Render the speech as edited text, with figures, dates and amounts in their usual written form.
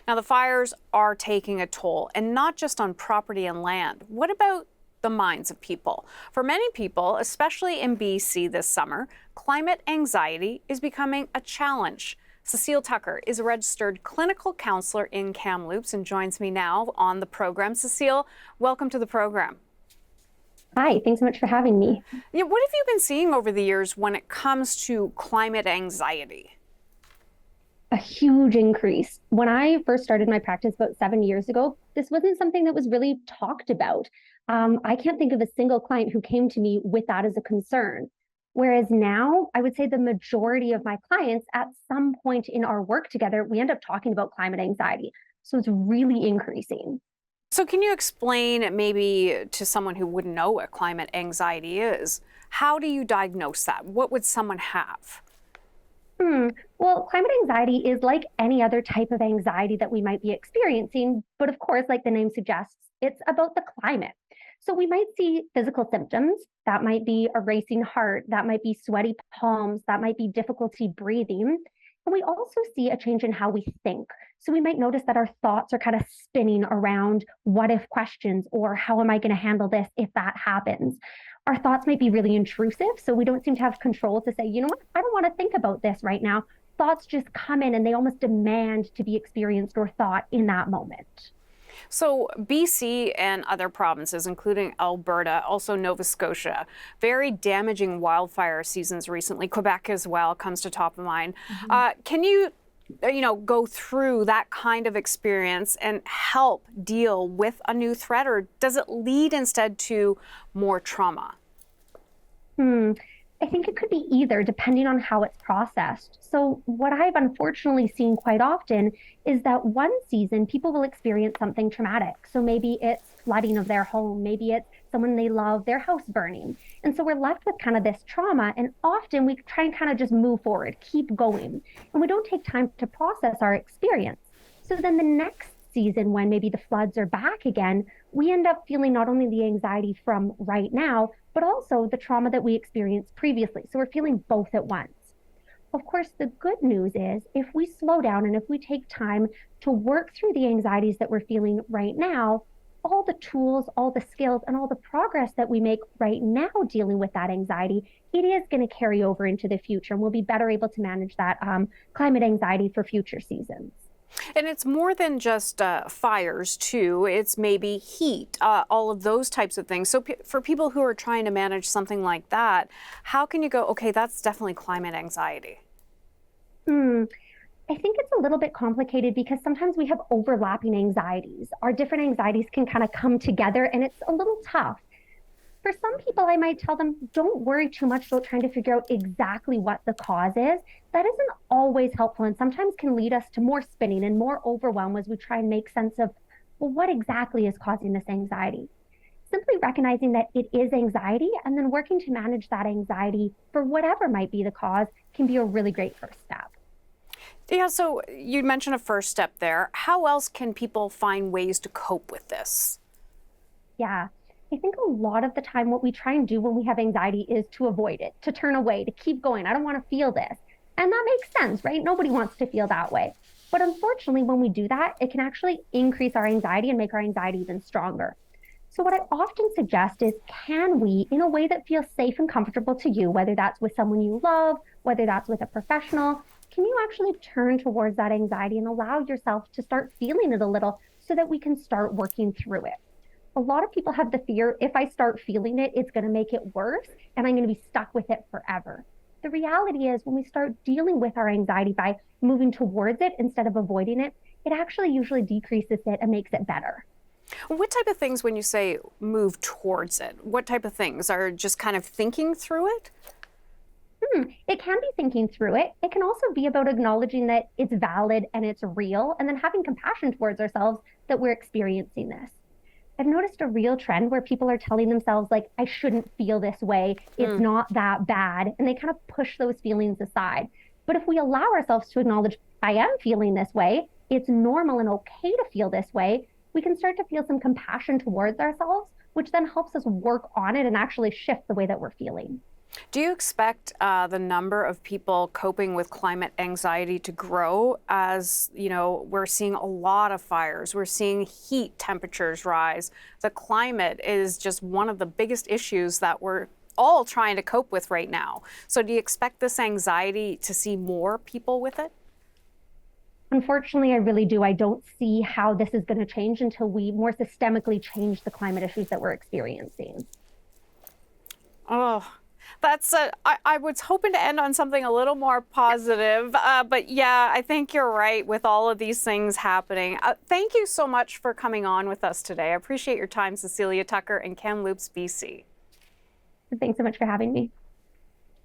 Now, the fires are taking a toll, and not just on property and land. What about the minds of people? For many people, especially in BC this summer, climate anxiety is becoming a challenge. Cecile Tucker is a registered clinical counselor in Kamloops and joins me now on the program. Cecile, welcome to the program. Hi, thanks so much for having me. Yeah, what have you been seeing over the years when it comes to climate anxiety? A huge increase. When I first started my practice about 7 years ago, this wasn't something that was really talked about. I can't think of a single client who came to me with that as a concern. Whereas now, I would say the majority of my clients, at some point in our work together, we end up talking about climate anxiety. So it's really increasing. So can you explain maybe to someone who wouldn't know what climate anxiety is? How do you diagnose that? What would someone have? Well, climate anxiety is like any other type of anxiety that we might be experiencing. But of course, like the name suggests, it's about the climate. So we might see physical symptoms. That might be a racing heart, that might be sweaty palms, that might be difficulty breathing. And we also see a change in how we think. So we might notice that our thoughts are kind of spinning around what if questions or how am I going to handle this if that happens. Our thoughts might be really intrusive. So we don't seem to have control to say, you know what, I don't want to think about this right now. Thoughts just come in and they almost demand to be experienced or thought in that moment. So BC and other provinces, including Alberta, also Nova Scotia, very damaging wildfire seasons recently. Quebec as well comes to top of mind. Can you, go through that kind of experience and help deal with a new threat, or does it lead instead to more trauma? Hmm. I think it could be either, depending on how it's processed. So, what I've unfortunately seen quite often is that one season people will experience something traumatic. So, maybe it's flooding of their home, maybe it's someone they love, their house burning. And so, we're left with kind of this trauma. And often we try and kind of just move forward, keep going. And we don't take time to process our experience. So, then the next season, when maybe the floods are back again, we end up feeling not only the anxiety from right now, but also the trauma that we experienced previously. So we're feeling both at once. Of course, the good news is if we slow down and if we take time to work through the anxieties that we're feeling right now, all the tools, all the skills, and all the progress that we make right now dealing with that anxiety, it is going to carry over into the future. And we'll be better able to manage that climate anxiety for future seasons. And it's more than just fires, too. It's maybe heat, all of those types of things. So for people who are trying to manage something like that, how can you go, okay, that's definitely climate anxiety? Mm, I think it's a little bit complicated because sometimes we have overlapping anxieties. Our different anxieties can kind of come together and it's a little tough. For some people, I might tell them, don't worry too much about trying to figure out exactly what the cause is. That isn't always helpful and sometimes can lead us to more spinning and more overwhelm as we try and make sense of, well, what exactly is causing this anxiety? Simply recognizing that it is anxiety and then working to manage that anxiety for whatever might be the cause can be a really great first step. Yeah, so you mentioned a first step there. How else can people find ways to cope with this? Yeah. I think a lot of the time, what we try and do when we have anxiety is to avoid it, to turn away, to keep going. I don't want to feel this. And that makes sense, right? Nobody wants to feel that way. But unfortunately, when we do that, it can actually increase our anxiety and make our anxiety even stronger. So, what I often suggest is can we, in a way that feels safe and comfortable to you, whether that's with someone you love, whether that's with a professional, can you actually turn towards that anxiety and allow yourself to start feeling it a little so that we can start working through it? A lot of people have the fear if I start feeling it, it's going to make it worse and I'm going to be stuck with it forever. The reality is, when we start dealing with our anxiety by moving towards it instead of avoiding it, it actually usually decreases it and makes it better. What type of things, when you say move towards it, what type of things are just kind of thinking through it? It can be thinking through it. It can also be about acknowledging that it's valid and it's real, and then having compassion towards ourselves that we're experiencing this. I've noticed a real trend where people are telling themselves, like, I shouldn't feel this way. It's not that bad. And they kind of push those feelings aside. But if we allow ourselves to acknowledge, I am feeling this way, it's normal and okay to feel this way, we can start to feel some compassion towards ourselves, which then helps us work on it and actually shift the way that we're feeling. Do you expect the number of people coping with climate anxiety to grow as, we're seeing a lot of fires, we're seeing heat temperatures rise. The climate is just one of the biggest issues that we're all trying to cope with right now. So do you expect this anxiety to see more people with it? Unfortunately, I really do. I don't see how this is going to change until we more systemically change the climate issues that we're experiencing. Oh, I was hoping to end on something a little more positive, but yeah, I think you're right with all of these things happening. Thank you so much for coming on with us today. I appreciate your time, Cecilia Tucker in Kamloops, BC. Thanks so much for having me.